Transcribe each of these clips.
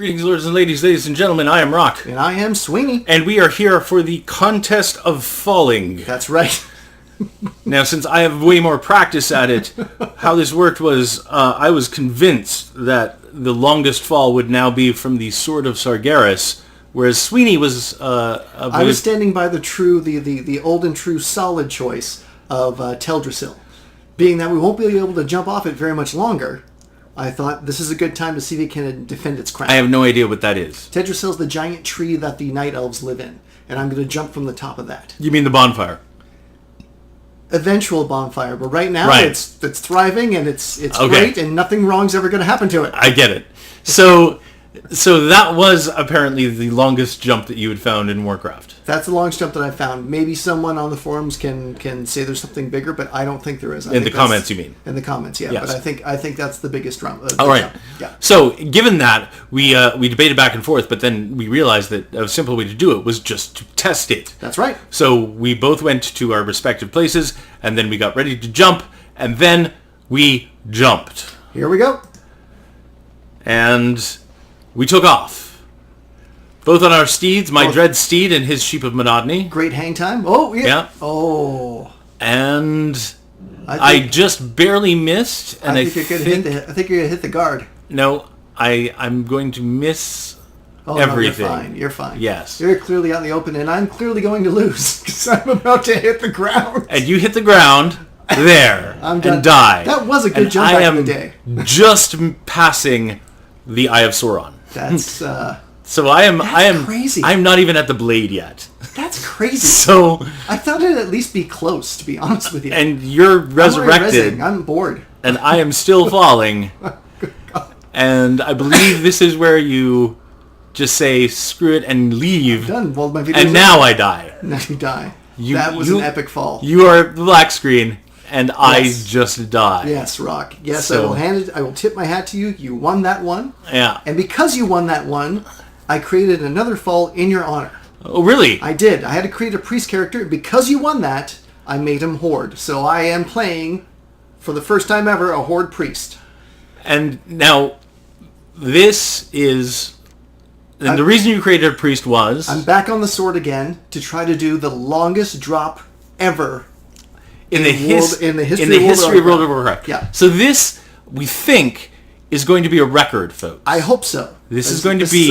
Greetings, lords and ladies and gentlemen. I am Rock. And I am Sweeny. And we are here for the contest of falling. That's right. Now, since I have way more practice at it, how this worked was I was convinced that the longest fall would now be from the Sword of Sargeras, whereas Sweeny was... I was standing by the old and true solid choice of Teldrassil. Being that we won't be able to jump off it very much longer, I thought this is a good time to see if it can defend its crown. I have no idea what that is. Teldrassil's the giant tree that the Night Elves live in, and I'm going to jump from the top of that. You mean the bonfire? Eventual bonfire, but right now Right. it's thriving and it's Okay. great, and nothing wrong's ever going to happen to it. I get it. So that was apparently the longest jump that you had found in Warcraft. That's the longest jump that I found. Maybe someone on the forums can say there's something bigger, but I don't think there is. In the comments, you mean? In the comments, yeah. Yes. But I think that's the biggest jump. All right. Jump. Yeah. So, given that, we debated back and forth, but then we realized that a simple way to do it was just to test it. That's right. So we both went to our respective places, and then we got ready to jump, and then we jumped. Here we go. And we took off. Both on our steeds, my dread steed and his sheep of monotony. Great hang time. Oh, yeah. Yeah. Oh. And I just barely missed, and I think you're going to hit the guard. No, I'm going to miss everything. No, you're fine. Yes. You're clearly out in the open, and I'm clearly going to lose because I'm about to hit the ground. And you hit the ground there I'm done. and die. That was a good jump back in the day. Just passing the Eye of Sauron. That's so I am crazy. I'm not even at the blade yet. That's crazy. So I thought it'd at least be close, to be honest with you. And you're resurrected. I'm bored. And I am still falling. And I believe this is where you just say screw it and leave. I'm done. Well, my video's and now I die. Now you die. That was an epic fall. You are the black screen, and I just die. Yes, Rock. Yes, So, I will tip my hat to you. You won that one. Yeah. And because you won that one, I created another fall in your honor. Oh, really? I did. I had to create a priest character. Because you won that, I made him Horde. So I am playing, for the first time ever, a Horde priest. And now, this is... And the reason you created a priest was... I'm back on the sword again to try to do the longest drop ever in the history of World of Warcraft. Yeah. So this, we think, is going to be a record, folks. I hope so. This is going to be...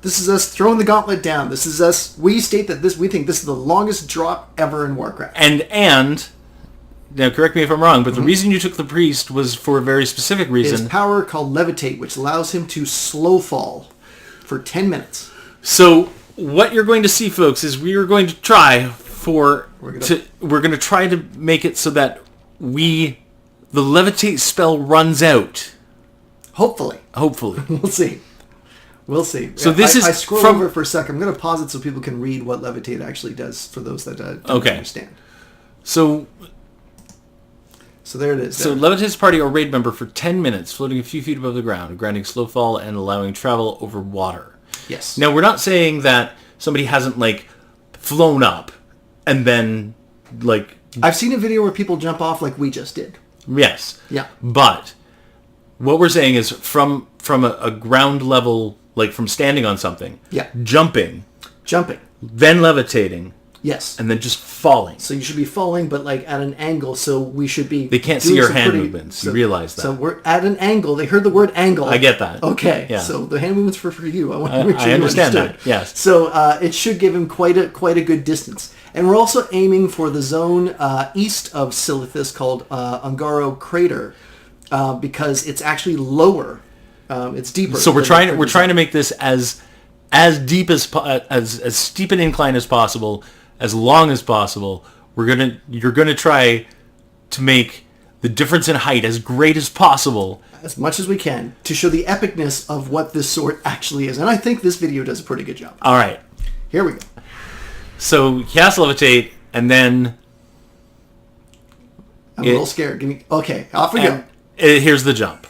This is us throwing the gauntlet down. This is us... We state that we think this is the longest drop ever in Warcraft. And... Now, correct me if I'm wrong, but the reason you took the priest was for a very specific reason. His power called Levitate, which allows him to slow fall for 10 minutes. So what you're going to see, folks, is we are going to try we're going to try to make it so that the levitate spell runs out. Hopefully. We'll see. So this is I scroll over for a second. I'm going to pause it so people can read what levitate actually does for those that don't understand. So there it is. So levitates party or raid member for 10 minutes, floating a few feet above the ground, granting slow fall and allowing travel over water. Yes. Now, we're not saying that somebody hasn't, flown up and then, I've seen a video where people jump off like we just did. Yes. Yeah. But what we're saying is from a ground level, from standing on something. Yeah. Jumping. Then levitating. Yes. And then just falling. So you should be falling, but at an angle. So we should be... They can't see your hand movements. You realize that. So we're at an angle. They heard the word angle. I get that. Okay. Yeah. So the hand movements for you. I want to make sure I understand you understood. that. Yes. So it should give him quite a good distance. And we're also aiming for the zone east of Silithus called Ungaro Crater because it's actually lower. It's deeper. So we're trying to make this as deep as steep an incline as possible, as long as possible. You're gonna try to make the difference in height as great as possible, as much as we can, to show the epicness of what this sword actually is. And I think this video does a pretty good job. All right, here we go. So cast levitate, and then I'm a little scared. Okay, off we go. Here's the jump.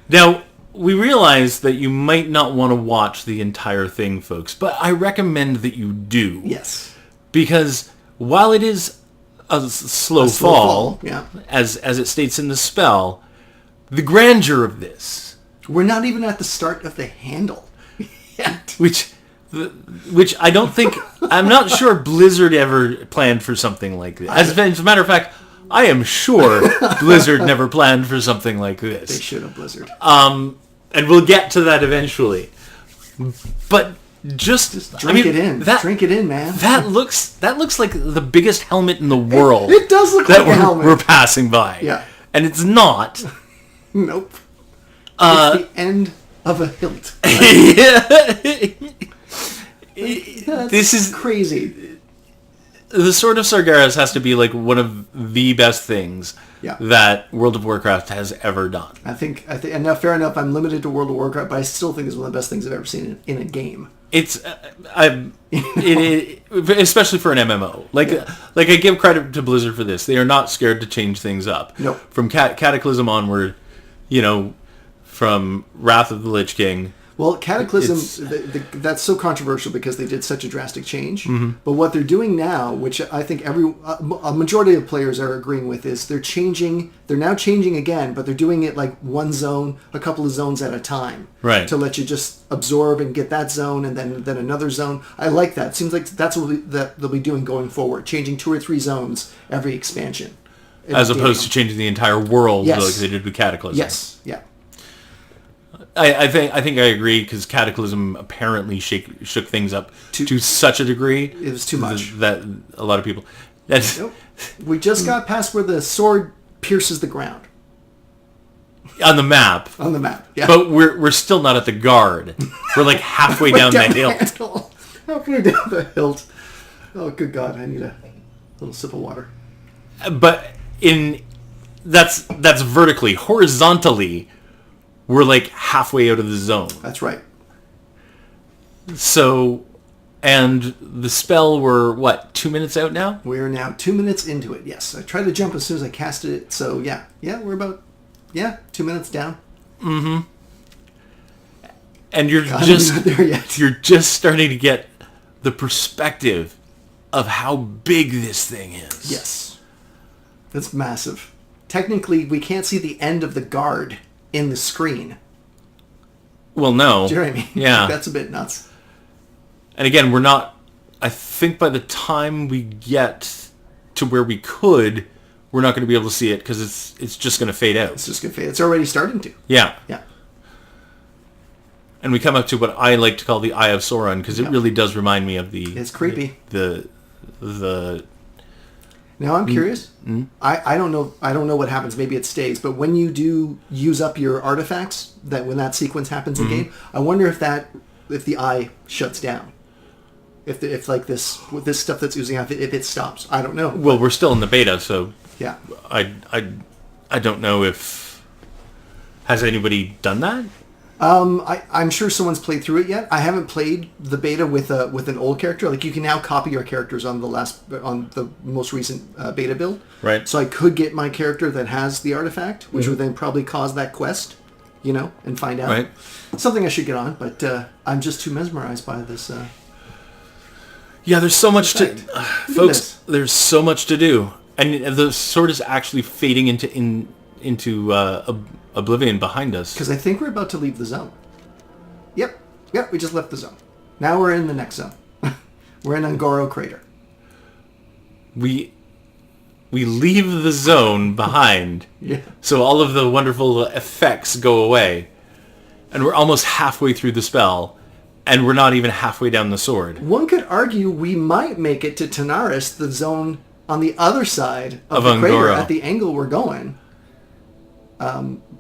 Now, we realize that you might not want to watch the entire thing, folks, but I recommend that you do. Yes. Because while it is a slow fall, yeah, as it states in the spell, the grandeur of this We're not even at the start of the handle yet. Which I don't think... I'm not sure Blizzard ever planned for something like this. As a matter of fact, I am sure Blizzard never planned for something like this. They should have, Blizzard. And we'll get to that eventually. But just drink it in. Drink it in, man. That looks like the biggest helmet in the world. It does look like a helmet. We're passing by. Yeah. And it's not. Nope. It's the end of a hilt. This is crazy. The Sword of Sargeras has to be like one of the best things that World of Warcraft has ever done. I think, and now fair enough, I'm limited to World of Warcraft, but I still think it's one of the best things I've ever seen in a game. It's, especially for an MMO. Like I give credit to Blizzard for this. They are not scared to change things up. Nope. From Cataclysm onward, from Wrath of the Lich King. Well, Cataclysm, that's so controversial because they did such a drastic change. Mm-hmm. But what they're doing now, which I think a majority of players are agreeing with, is they're now changing again, but they're doing it like one zone, a couple of zones at a time. Right. To let you just absorb and get that zone and then another zone. I like that. It seems like that's what they'll be doing going forward, changing 2 or 3 zones every expansion. As opposed to changing the entire world like they did with Cataclysm. Yes, yeah. I think I agree because Cataclysm apparently shook things up to such a degree. It was too much. That a lot of people... Nope. We just got past where the sword pierces the ground. On the map. On the map, yeah. But we're still not at the guard. We're like halfway down the hilt. Halfway down the hilt. Oh, good God. I need a little sip of water. But that's vertically. Horizontally, we're like halfway out of the zone. That's right. So, and the spell, we're, 2 minutes out now? We're now 2 minutes into it, yes. I tried to jump as soon as I casted it, so yeah. Yeah, we're about, 2 minutes down. Mm-hmm. And you're God, not there yet. You're just starting to get the perspective of how big this thing is. Yes. That's massive. Technically, we can't see the end of the guard in the screen. Well, no. Do you know what I mean? Yeah. That's a bit nuts. And again, we're not... I think by the time we get to where we could, we're not going to be able to see it because it's just going to fade out. It's just going to fade. It's already starting to. Yeah. Yeah. And we come up to what I like to call the Eye of Sauron because it really does remind me of the... It's creepy. The Now I'm curious. Mm-hmm. I don't know what happens. Maybe it stays. But when you do use up your artifacts, when that sequence happens in game, I wonder if the eye shuts down. If like this stuff that's oozing out, if it stops. I don't know. Well, we're still in the beta, so yeah. I don't know if has anybody done that. I'm sure someone's played through it yet. I haven't played the beta with an old character. Like you can now copy your characters on the most recent beta build. Right. So I could get my character that has the artifact, which would then probably cause that quest, and find out. Right. Something I should get on, but I'm just too mesmerized by this. Yeah, there's so much folks. There's so much to do, and the sword is actually fading into oblivion behind us. Because I think we're about to leave the zone. Yep, we just left the zone. Now we're in the next zone. We're in Ungoro Crater. We leave the zone behind. Yeah. So all of the wonderful effects go away, and we're almost halfway through the spell, and we're not even halfway down the sword. One could argue we might make it to Tanaris, the zone on the other side of the crater, at the angle we're going.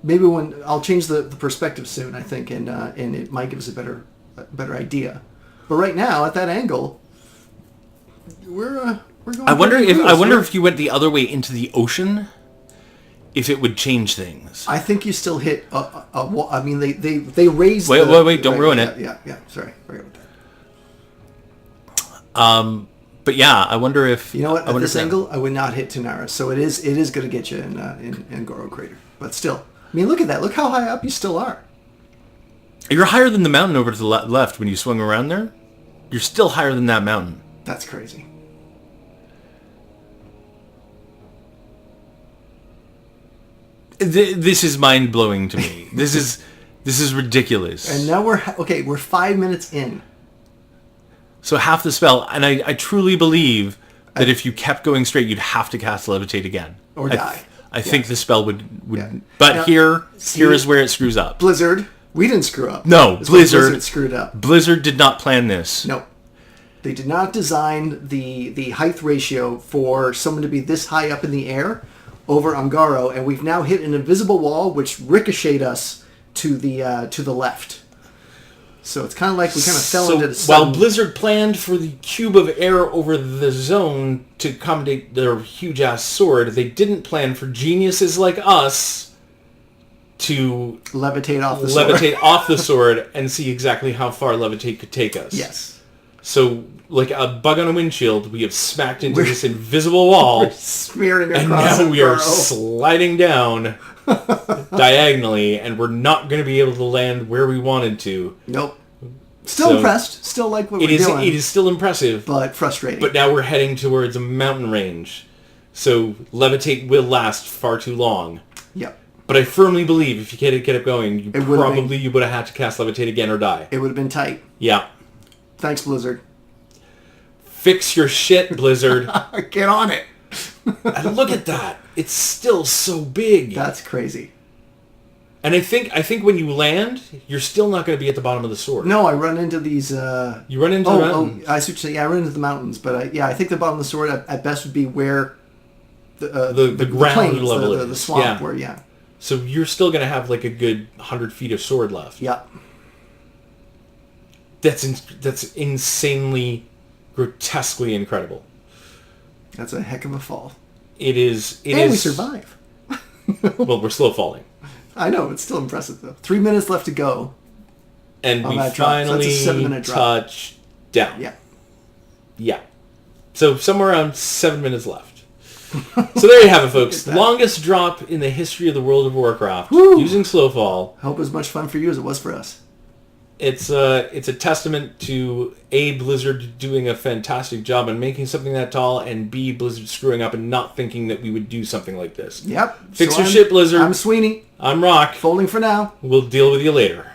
Maybe when I'll change the perspective soon, I think, and it might give us a better idea. But right now, at that angle, we're going. I wonder if you went the other way into the ocean, if it would change things. I think you still hit a wall. I mean, they raised. Wait! Don't ruin it. Yeah. Sorry about that. But yeah, I wonder if at this angle, I would not hit Tanaris. So it is going to get you in Goro Crater. But still, I mean, look at that. Look how high up you still are. You're higher than the mountain over to the left when you swung around there. You're still higher than that mountain. That's crazy. This is mind-blowing to me. This This is ridiculous. And now we're 5 minutes in. So half the spell, and I truly believe that if you kept going straight, you'd have to cast Levitate again. Or die. I think the spell would Yeah. but Now, here is where it screws up. Blizzard, we didn't screw up. No, It's when Blizzard screwed up. Blizzard did not plan this. No. They did not design the height ratio for someone to be this high up in the air over Ungaro, and we've now hit an invisible wall which ricocheted us to the left. So it's kind of like we kind of fell into the sun. While Blizzard planned for the cube of air over the zone to accommodate their huge-ass sword, they didn't plan for geniuses like us to levitate off the sword and see exactly how far Levitate could take us. Yes. So, like a bug on a windshield, we have smacked into this invisible wall. We're smearing across and now we are Ungaro. sliding down diagonally, and we're not going to be able to land where we wanted to. Nope. Still impressed. Still like what we're doing. It is still impressive. But frustrating. But now we're heading towards a mountain range. So Levitate will last far too long. Yep. But I firmly believe if you kept going, you would have had to cast Levitate again or die. It would have been tight. Yeah. Thanks, Blizzard. Fix your shit, Blizzard. Get on it. And look at that. It's still so big. That's crazy. And I think when you land, you're still not going to be at the bottom of the sword. No, I run into these... You run into the mountains. I see what you're saying. Yeah, I run into the mountains. But I think the bottom of the sword at best would be where the ground plains, level the swamp where, So you're still going to have like a good 100 feet of sword left. Yeah. That's insanely, grotesquely incredible. That's a heck of a fall. It is. And we survive. Well, we're slow falling. I know, it's still impressive though. 3 minutes left to go. And we finally touch down. Yeah. Yeah. So somewhere around 7 minutes left. So there you have it, folks. Longest drop in the history of the World of Warcraft. Woo! Using slow fall. I hope it was much fun for you as it was for us. It's a testament to A, Blizzard doing a fantastic job on making something that tall, and B, Blizzard screwing up and not thinking that we would do something like this. Yep. Fix your shit, Blizzard. I'm Sweeny. I'm Rock. Folding for now. We'll deal with you later.